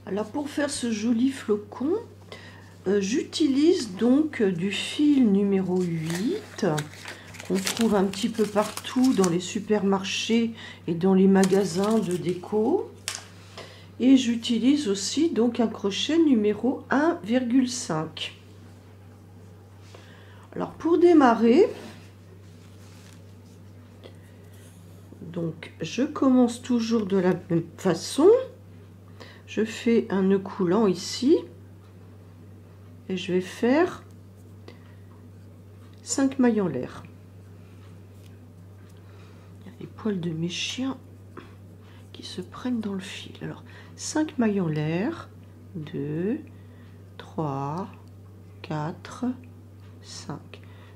Alors pour faire ce joli flocon, j'utilise donc du fil numéro 8 qu'on trouve un petit peu partout dans les supermarchés et dans les magasins de déco. Et j'utilise aussi donc un crochet numéro 1,5. Alors pour démarrer, donc je commence toujours de la même façon. Je fais un nœud coulant ici et je vais faire 5 mailles en l'air. Il y a les poils de mes chiens qui se prennent dans le fil. Alors 5 mailles en l'air, 2, 3, 4, 5.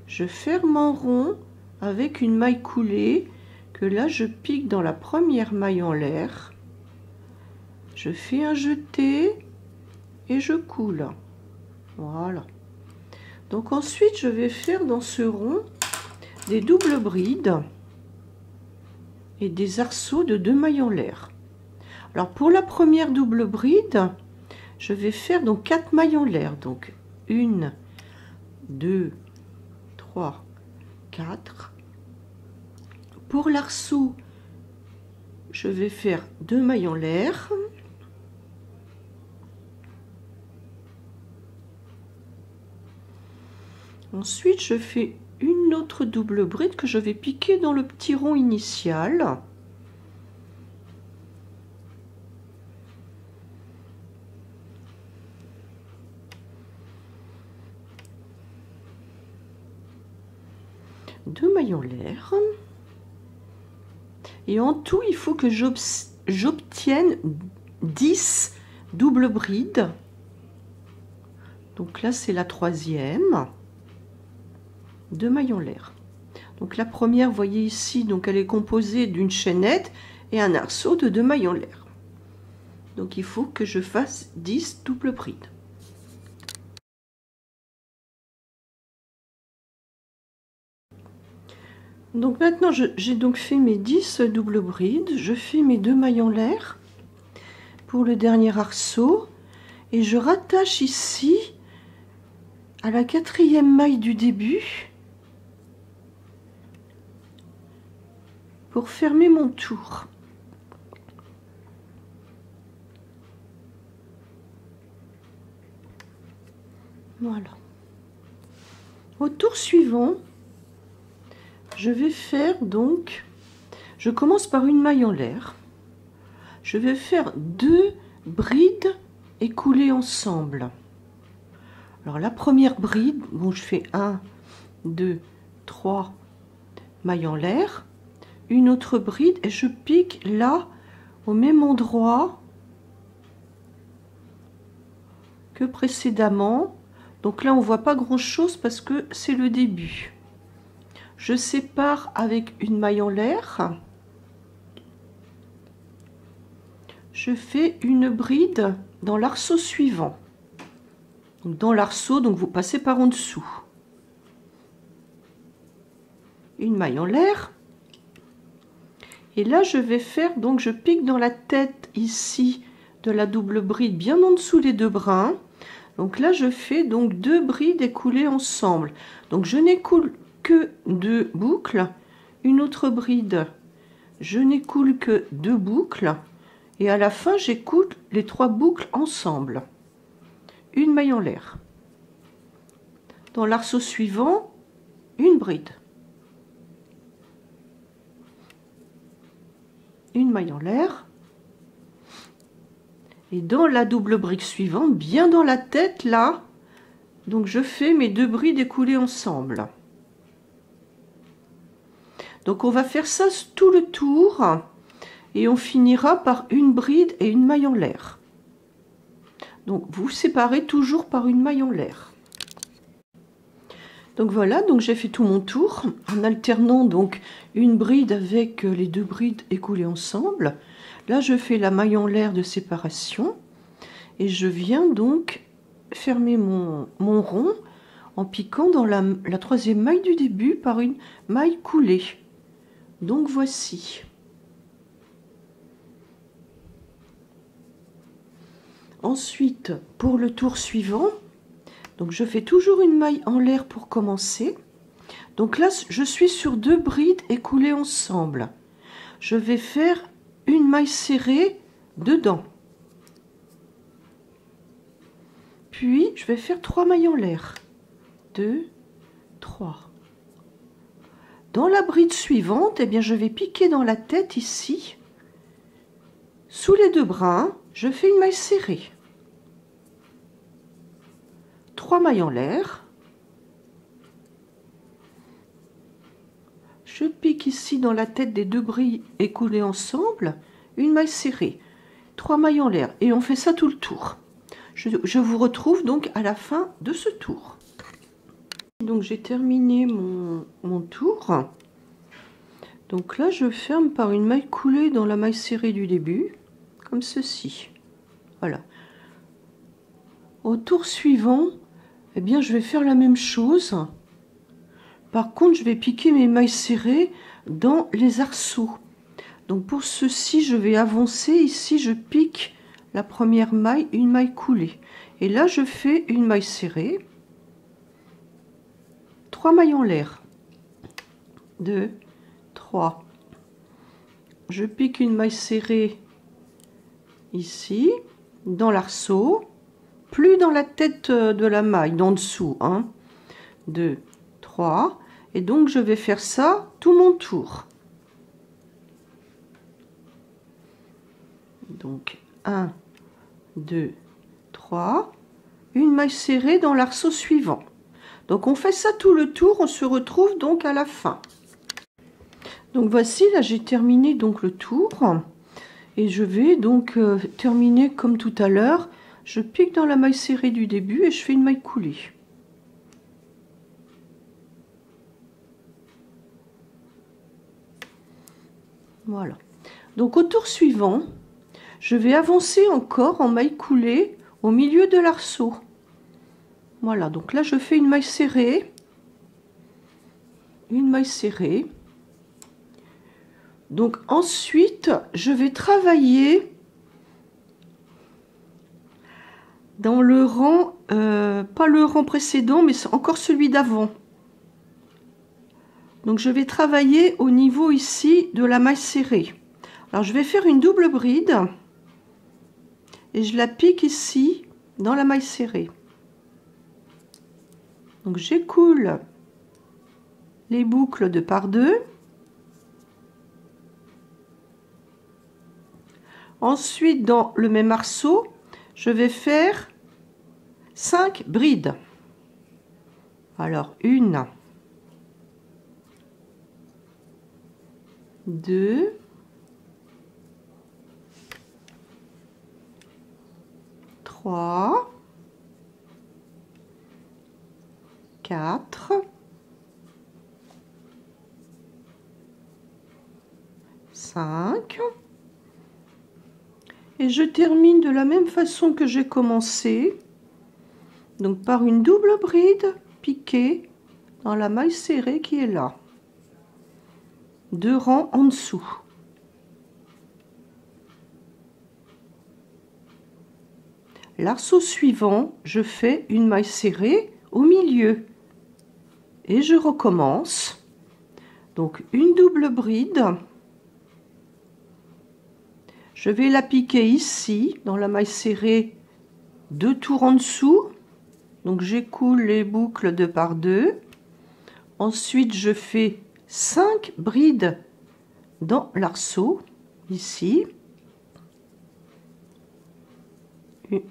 Je ferme en rond avec une maille coulée que là je pique dans la première maille en l'air. Je fais un jeté et je coule. Voilà. Donc ensuite je vais faire dans ce rond des doubles brides et des arceaux de 2 mailles en l'air. Alors pour la première double bride, je vais faire donc 4 mailles en l'air. Donc 1, 2, 3, 4. Pour l'arceau, je vais faire 2 mailles en l'air. Ensuite, je fais une autre double bride que je vais piquer dans le petit rond initial. Deux mailles en l'air. Et en tout, il faut que j'obtienne 10 doubles brides. Donc là, c'est la troisième. 2 mailles en l'air. Donc la première, vous voyez ici, donc elle est composée d'une chaînette et un arceau de 2 mailles en l'air. Donc il faut que je fasse 10 doubles brides. Donc maintenant, j'ai donc fait mes 10 doubles brides. Je fais mes 2 mailles en l'air pour le dernier arceau et je rattache ici à la quatrième maille du début pour fermer mon tour. Voilà. Au tour suivant, je vais faire donc, je commence par une maille en l'air. Je vais faire 2 brides écoulées ensemble. Alors la première bride, bon, je fais 1, 2, 3 mailles en l'air. Une autre bride et je pique là au même endroit que précédemment. Donc là on voit pas grand chose parce que c'est le début. Je sépare avec une maille en l'air. Je fais une bride dans l'arceau suivant. Donc dans l'arceau, donc vous passez par en dessous. Une maille en l'air. Et là, je vais faire, donc je pique dans la tête ici de la double bride, bien en dessous les 2 brins. Donc là, je fais donc 2 brides écoulées ensemble. Donc je n'écoule que 2 boucles. Une autre bride, je n'écoule que 2 boucles. Et à la fin, j'écoule les 3 boucles ensemble. Une maille en l'air. Dans l'arceau suivant, une bride. Une maille en l'air et dans la double bride suivante, bien dans la tête là, donc je fais mes 2 brides écoulées ensemble. Donc on va faire ça tout le tour et on finira par une bride et une maille en l'air. Donc vous séparez toujours par une maille en l'air. Donc voilà, donc j'ai fait tout mon tour en alternant donc une bride avec les 2 brides écoulées ensemble. Là je fais la maille en l'air de séparation et je viens donc fermer mon rond en piquant dans la troisième maille du début par une maille coulée. Donc voici. Ensuite, pour le tour suivant, donc je fais toujours une maille en l'air pour commencer. Donc là, je suis sur 2 brides écoulées ensemble. Je vais faire une maille serrée dedans. Puis, je vais faire 3 mailles en l'air. 2, 3. Dans la bride suivante, eh bien, je vais piquer dans la tête ici. Sous les 2 brins, je fais une maille serrée. 3 mailles en l'air. Je pique ici dans la tête des 2 brides écoulées ensemble, une maille serrée, 3 mailles en l'air, et on fait ça tout le tour. Je vous retrouve donc à la fin de ce tour. Donc j'ai terminé mon tour. Donc là je ferme par une maille coulée dans la maille serrée du début, comme ceci. Voilà. Au tour suivant, eh bien je vais faire la même chose. Par contre, je vais piquer mes mailles serrées dans les arceaux. Donc pour ceci, je vais avancer. Ici, je pique la première maille, une maille coulée. Et là, je fais une maille serrée. 3 mailles en l'air. 2, 3. Je pique une maille serrée ici, dans l'arceau. Plus dans la tête de la maille, d'en dessous. 1, 2, 3. Et donc je vais faire ça tout mon tour. Donc 1, 2, 3. Une maille serrée dans l'arceau suivant. Donc on fait ça tout le tour, on se retrouve donc à la fin. Donc voici, là j'ai terminé donc le tour. Et je vais donc terminer comme tout à l'heure. Je pique dans la maille serrée du début et je fais une maille coulée. Voilà. Donc au tour suivant, je vais avancer encore en maille coulée au milieu de l'arceau. Voilà, donc là je fais une maille serrée. Une maille serrée. Donc ensuite, je vais travailler dans le rang, pas le rang précédent, mais encore celui d'avant. Donc je vais travailler au niveau ici de la maille serrée. Alors je vais faire une double bride et je la pique ici dans la maille serrée. Donc j'écoule les boucles de par deux. Ensuite, dans le même arceau, je vais faire 5 brides. Alors 1, 2, 3, 4, 5. Et je termine de la même façon que j'ai commencé, donc par une double bride piquée dans la maille serrée qui est là, 2 rangs en dessous. L'arceau suivant, je fais une maille serrée au milieu et je recommence. Donc une double bride. Je vais la piquer ici, dans la maille serrée, 2 tours en dessous. Donc j'écoule les boucles de par deux. Ensuite, je fais 5 brides dans l'arceau, ici.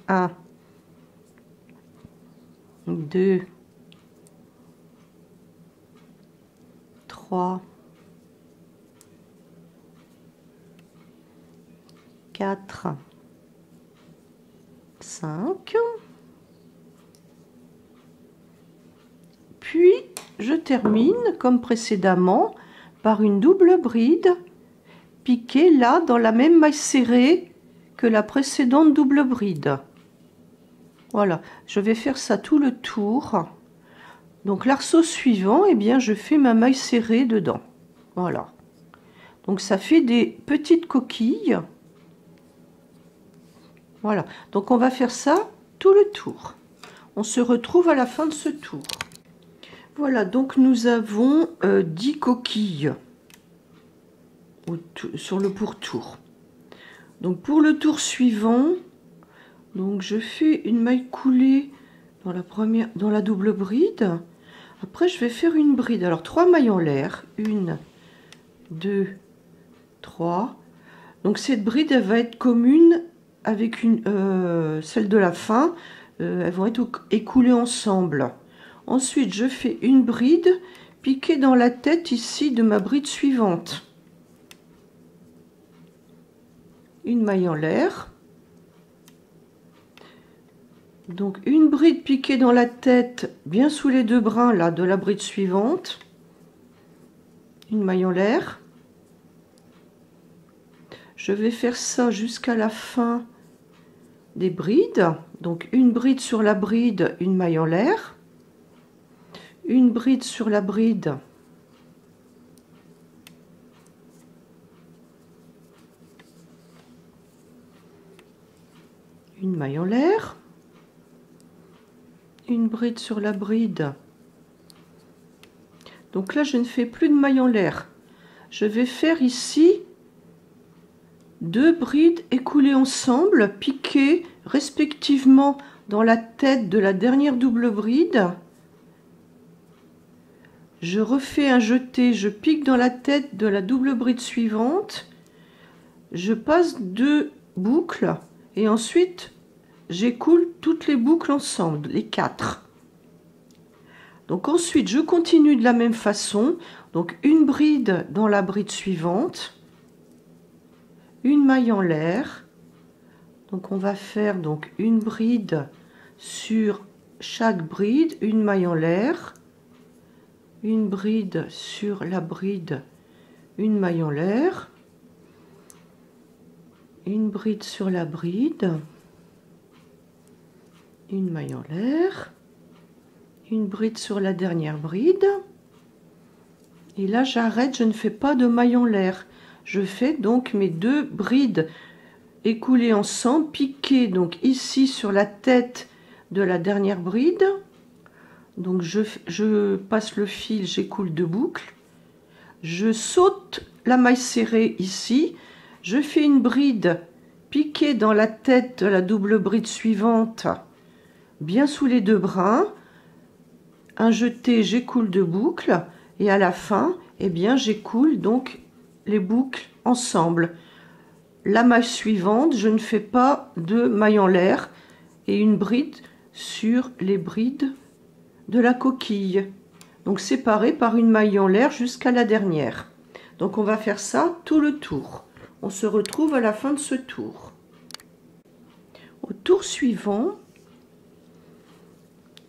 1, 2, 3, 4, 5. Puis je termine comme précédemment par une double bride piquée là dans la même maille serrée que la précédente double bride. Voilà, je vais faire ça tout le tour. Donc l'arceau suivant, eh bien je fais ma maille serrée dedans. Voilà. Donc ça fait des petites coquilles. Voilà, donc on va faire ça tout le tour. On se retrouve à la fin de ce tour. Voilà, donc nous avons 10 coquilles sur le pourtour. Donc pour le tour suivant, donc je fais une maille coulée dans la double bride. Après je vais faire une bride. Alors 3 mailles en l'air, 1, 2, 3. Donc cette bride elle va être commune avec celle de la fin. Elles vont être écoulées ensemble. Ensuite je fais une bride piquée dans la tête ici de ma bride suivante. Une maille en l'air. Donc une bride piquée dans la tête bien sous les deux brins là de la bride suivante. Une maille en l'air. Je vais faire ça jusqu'à la fin des brides. Donc une bride sur la bride, une maille en l'air. Une bride sur la bride. Une maille en l'air. Une bride sur la bride. Donc là je ne fais plus de maille en l'air. Je vais faire ici 2 brides écoulées ensemble, piquées respectivement dans la tête de la dernière double bride. Je refais un jeté, je pique dans la tête de la double bride suivante. Je passe 2 boucles et ensuite j'écoule toutes les boucles ensemble, les 4. Donc ensuite je continue de la même façon. Donc une bride dans la bride suivante, une maille en l'air. Donc on va faire donc une bride sur chaque bride, une maille en l'air, une bride sur la bride, une maille en l'air, une bride sur la bride, une maille en l'air, une bride sur la dernière bride, et là j'arrête, je ne fais pas de maille en l'air. Je fais donc mes 2 brides écoulées ensemble, piquées donc ici sur la tête de la dernière bride. Donc je passe le fil, j'écoule 2 boucles, je saute la maille serrée ici, je fais une bride piquée dans la tête de la double bride suivante, bien sous les 2 brins, un jeté, j'écoule 2 boucles, et à la fin, eh bien j'écoule donc les boucles ensemble. La maille suivante, je ne fais pas de maille en l'air, et une bride sur les brides de la coquille, donc séparée par une maille en l'air jusqu'à la dernière. Donc on va faire ça tout le tour. On se retrouve à la fin de ce tour. Au tour suivant,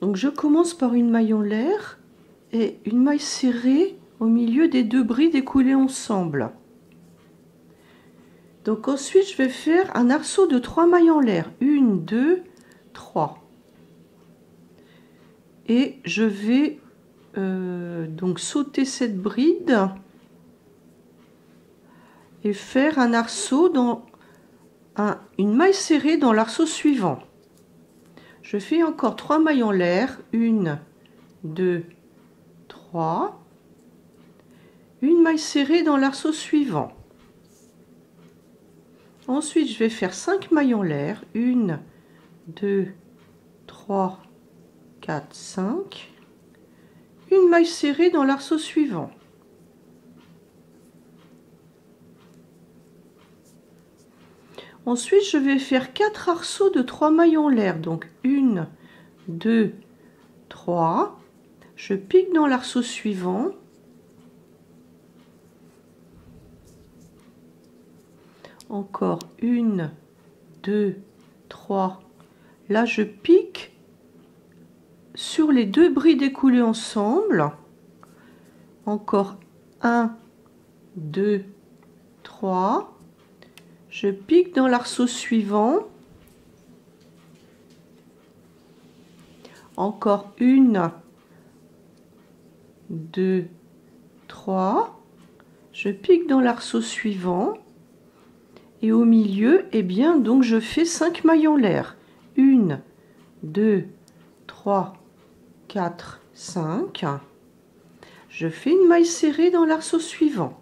donc je commence par une maille en l'air et une maille serrée au milieu des 2 brides écoulées ensemble. Donc ensuite je vais faire un arceau de 3 mailles en l'air, 1, 2, 3. Et je vais donc sauter cette bride et faire un arceau dans une maille serrée dans l'arceau suivant. Je fais encore 3 mailles en l'air, 1, 2, 3, une maille serrée dans l'arceau suivant. Ensuite je vais faire 5 mailles en l'air, 1, 2, 3, 4, 5, une maille serrée dans l'arceau suivant. Ensuite je vais faire 4 arceaux de 3 mailles en l'air, donc 1, 2, 3, je pique dans l'arceau suivant, encore 1, 2, 3, là je pique sur les 2 brides écoulées ensemble, encore 1, 2, 3, je pique dans l'arceau suivant, encore 1, 2, 3, je pique dans l'arceau suivant, Et au milieu, eh bien, donc je fais 5 mailles en l'air. 1, 2, 3, 4, 5. Je fais une maille serrée dans l'arceau suivant.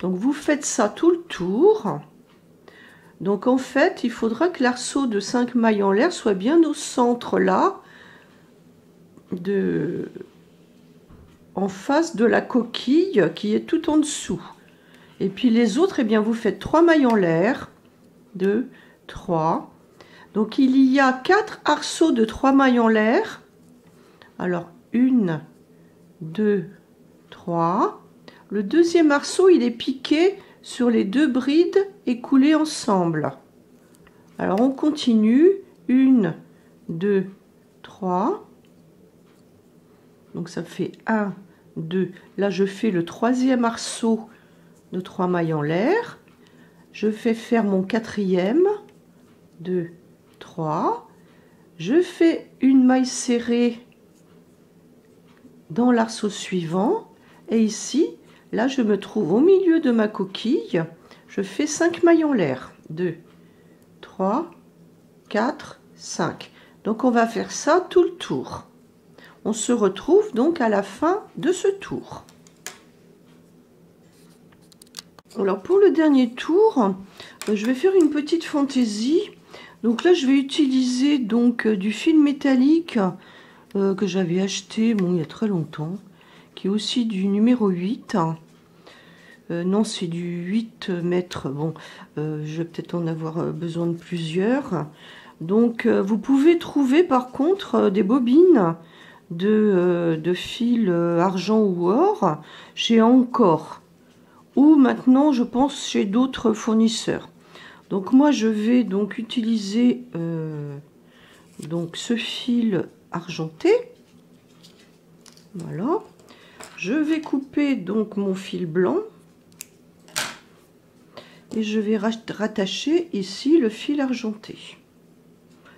Donc vous faites ça tout le tour. Donc en fait, il faudra que l'arceau de 5 mailles en l'air soit bien au centre là, en face de la coquille qui est tout en dessous. Et puis les autres, eh bien vous faites 3 mailles en l'air. 2, 3. Donc il y a 4 arceaux de 3 mailles en l'air. Alors 1, 2, 3. Le deuxième arceau, il est piqué sur les 2 brides et coulé ensemble. Alors on continue. 1, 2, 3. Donc ça fait 1, 2. Là je fais le troisième arceau de 3 mailles en l'air. Je fais faire mon quatrième. 2, 3. Je fais une maille serrée dans l'arceau suivant. Et ici, là je me trouve au milieu de ma coquille. Je fais 5 mailles en l'air. 2, 3, 4, 5. Donc on va faire ça tout le tour. On se retrouve donc à la fin de ce tour. Alors pour le dernier tour, je vais faire une petite fantaisie. Donc là je vais utiliser donc du fil métallique que j'avais acheté il y a très longtemps, qui est aussi du numéro 8. Non, c'est du 8 mètres. Bon, je vais peut-être en avoir besoin de plusieurs. Donc vous pouvez trouver par contre des bobines de fil argent ou or chez Encore, ou maintenant je pense chez d'autres fournisseurs. Donc moi je vais donc utiliser donc ce fil argenté. Voilà, je vais couper donc mon fil blanc et je vais rattacher ici le fil argenté.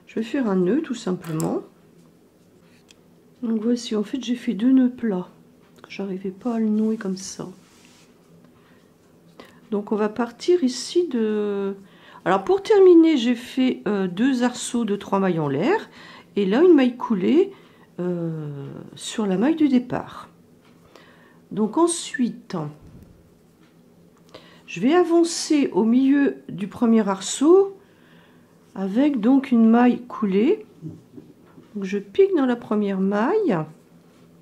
Je vais faire un nœud tout simplement. Donc voici, en fait j'ai fait 2 nœuds plats, j'arrivais pas à le nouer comme ça. Donc on va partir ici de... Alors pour terminer, j'ai fait 2 arceaux de 3 mailles en l'air et là une maille coulée sur la maille du départ. Donc ensuite, je vais avancer au milieu du premier arceau avec donc une maille coulée. Donc je pique dans la première maille,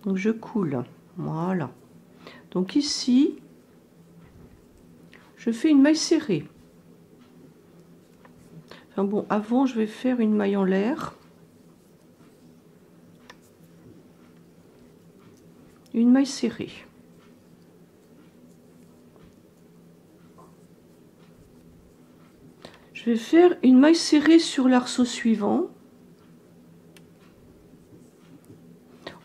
donc je coule, voilà. Donc ici, je fais une maille serrée. Enfin bon, avant je vais faire une maille en l'air, une maille serrée. Je vais faire une maille serrée sur l'arceau suivant.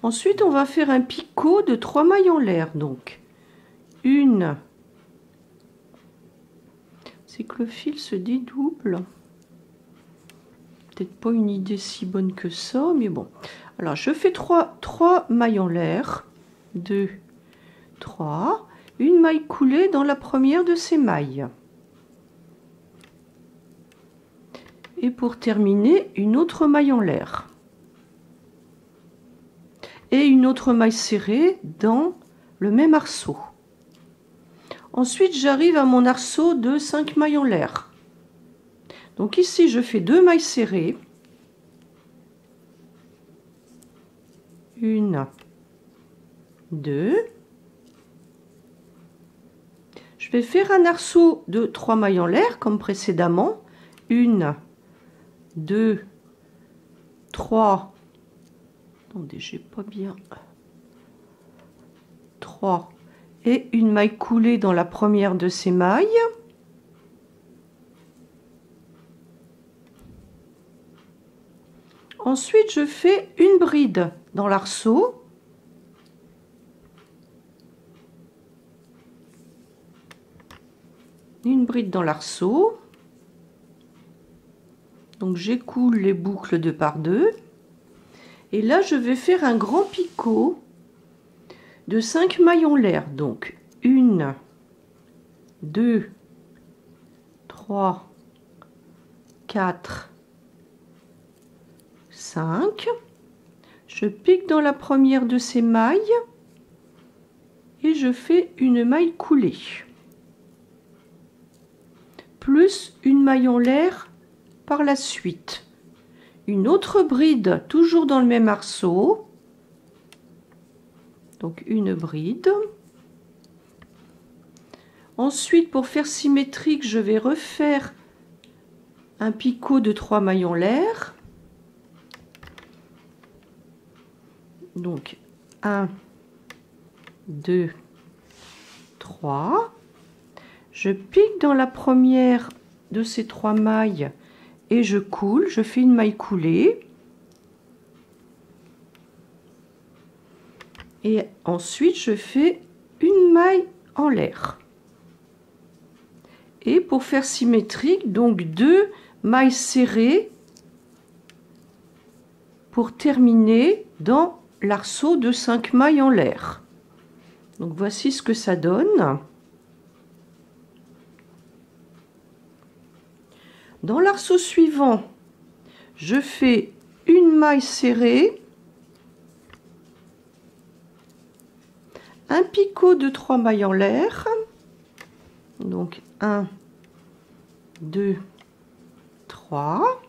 Ensuite, on va faire un picot de 3 mailles en l'air. Donc, une. C'est que le fil se dédouble. Peut-être pas une idée si bonne que ça, mais bon. Alors, je fais 3 mailles en l'air. 2, 3. Une maille coulée dans la première de ces mailles. Et pour terminer, une autre maille en l'air. Et une autre maille serrée dans le même arceau. Ensuite, j'arrive à mon arceau de 5 mailles en l'air. Donc ici, je fais 2 mailles serrées. Une, 2. Je vais faire un arceau de 3 mailles en l'air, comme précédemment. 1, 2, 3. Attendez, j'ai pas bien. 3 et une maille coulée dans la première de ces mailles. Ensuite, je fais une bride dans l'arceau. Une bride dans l'arceau. Donc j'écoule les boucles 2 par 2. Et là, je vais faire un grand picot de 5 mailles en l'air. Donc 1, 2, 3, 4, 5. Je pique dans la première de ces mailles et je fais une maille coulée. Plus une maille en l'air par la suite. Une autre bride, toujours dans le même arceau. Donc une bride. Ensuite, pour faire symétrique, je vais refaire un picot de 3 mailles en l'air. Donc 1, 2, 3. Je pique dans la première de ces 3 mailles et je coule. Je fais une maille coulée. Et ensuite, je fais une maille en l'air. Et pour faire symétrique, donc 2 mailles serrées pour terminer dans l'arceau de 5 mailles en l'air. Donc voici ce que ça donne. Dans l'arceau suivant, je fais une maille serrée, un picot de 3 mailles en l'air, donc 1, 2, 3.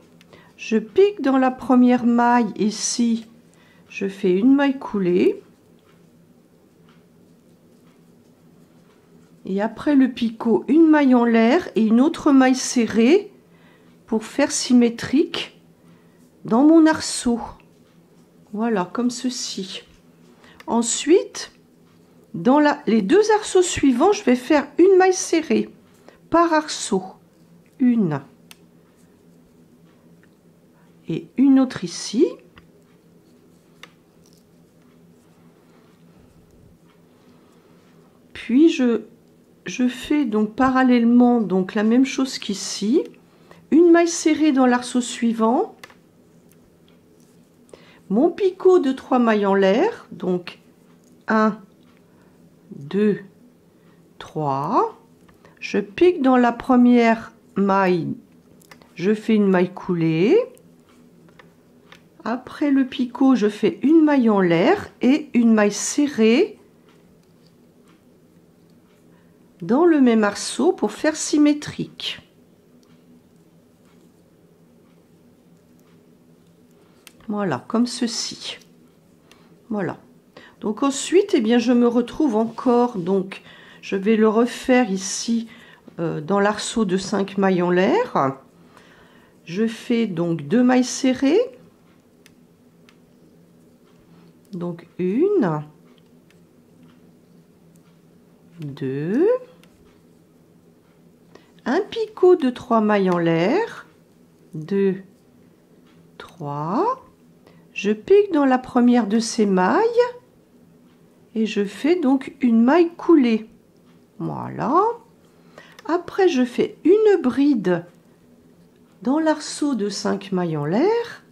Je pique dans la première maille ici, je fais une maille coulée. Et après le picot, une maille en l'air et une autre maille serrée pour faire symétrique dans mon arceau. Voilà, comme ceci. Ensuite, dans les 2 arceaux suivants, je vais faire une maille serrée par arceau. Une. Et une autre ici. Puis je fais donc parallèlement donc la même chose qu'ici. Une maille serrée dans l'arceau suivant. Mon picot de 3 mailles en l'air. Donc 1, 2, 3. Je pique dans la première maille. Je fais une maille coulée. Après le picot, je fais une maille en l'air et une maille serrée dans le même arceau pour faire symétrique. Voilà, comme ceci. Voilà. Donc ensuite, eh bien, je me retrouve encore, donc je vais le refaire ici dans l'arceau de 5 mailles en l'air. Je fais donc 2 mailles serrées. Donc une, 2, un picot de 3 mailles en l'air, 2, 3. Je pique dans la première de ces mailles et je fais donc une maille coulée. Voilà. Après, je fais une bride dans l'arceau de 5 mailles en l'air.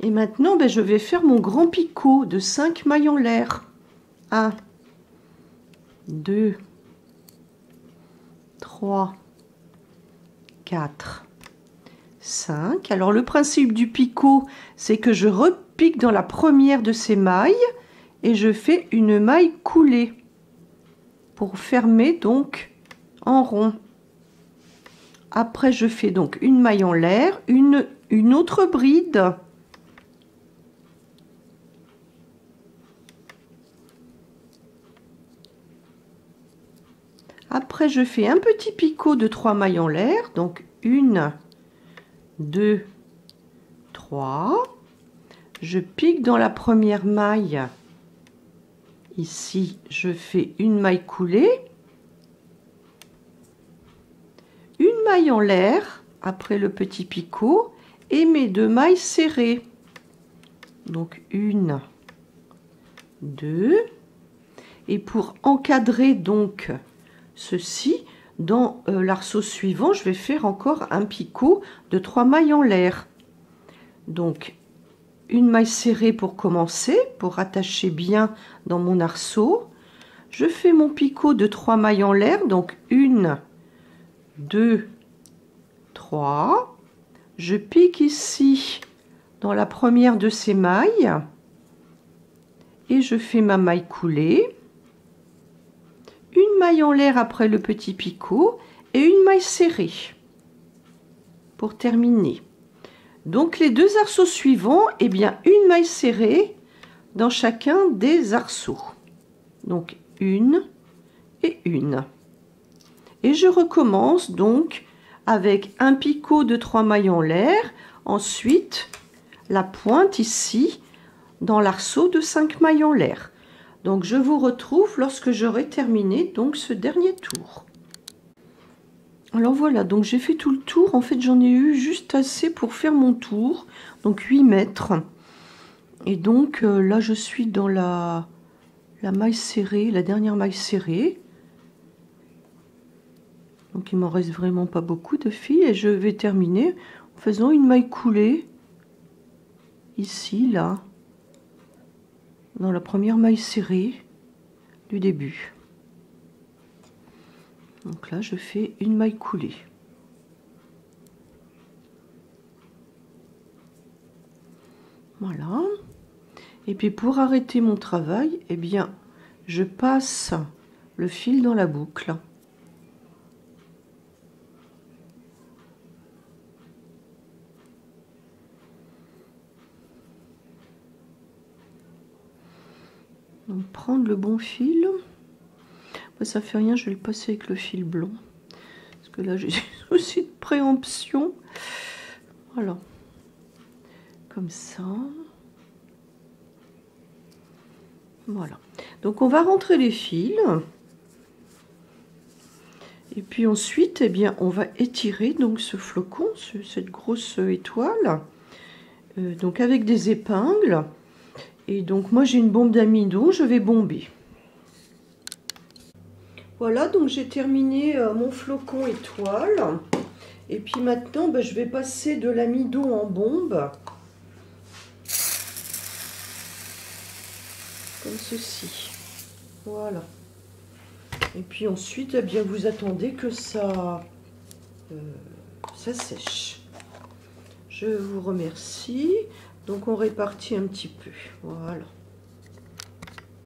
Et maintenant, je vais faire mon grand picot de 5 mailles en l'air. 1, 2, 3, 4, 5. Alors le principe du picot, c'est que je repique dans la première de ces mailles et je fais une maille coulée pour fermer donc en rond. Après, je fais donc une maille en l'air, une autre bride. Après, je fais un petit picot de 3 mailles en l'air, donc 1, 2, 3. Je pique dans la première maille. Ici, je fais une maille coulée. Une maille en l'air, après le petit picot, et mes 2 mailles serrées. Donc 1, 2. Et pour encadrer donc ceci, dans l'arceau suivant, je vais faire encore un picot de 3 mailles en l'air. Donc une maille serrée pour commencer, pour attacher bien dans mon arceau. je fais mon picot de 3 mailles en l'air, donc 1, 2, 3. Je pique ici dans la première de ces mailles et je fais ma maille coulée, une maille en l'air après le petit picot et une maille serrée pour terminer. Donc les deux arceaux suivants, eh bien une maille serrée dans chacun des arceaux. Donc une et une. Et je recommence donc avec un picot de 3 mailles en l'air, ensuite la pointe ici dans l'arceau de 5 mailles en l'air. Donc je vous retrouve lorsque j'aurai terminé donc ce dernier tour. Alors voilà, donc j'ai fait tout le tour. En fait, j'en ai eu juste assez pour faire mon tour, donc 8 mètres. Et donc là, je suis dans la maille serrée, la dernière maille serrée. Donc il m'en reste vraiment pas beaucoup de fil et je vais terminer en faisant une maille coulée ici, là, dans la première maille serrée du début. Donc là, je fais une maille coulée. Voilà. Et puis pour arrêter mon travail, eh bien, je passe le fil dans la boucle. Donc prendre le bon fil. Ça fait rien, je vais le passer avec le fil blanc. Parce que là, j'ai des soucis de préemption. Voilà. Comme ça. Voilà. Donc, on va rentrer les fils. Et puis ensuite, eh bien, on va étirer donc ce flocon, cette grosse étoile. Donc, avec des épingles. Et donc, moi, j'ai une bombe d'amidon. Je vais bomber. Voilà, donc j'ai terminé mon flocon étoile. Et puis maintenant, je vais passer de l'amidon en bombe. Comme ceci. Voilà. Et puis ensuite, eh bien, vous attendez que ça sèche. Je vous remercie. Donc on répartit un petit peu. Voilà.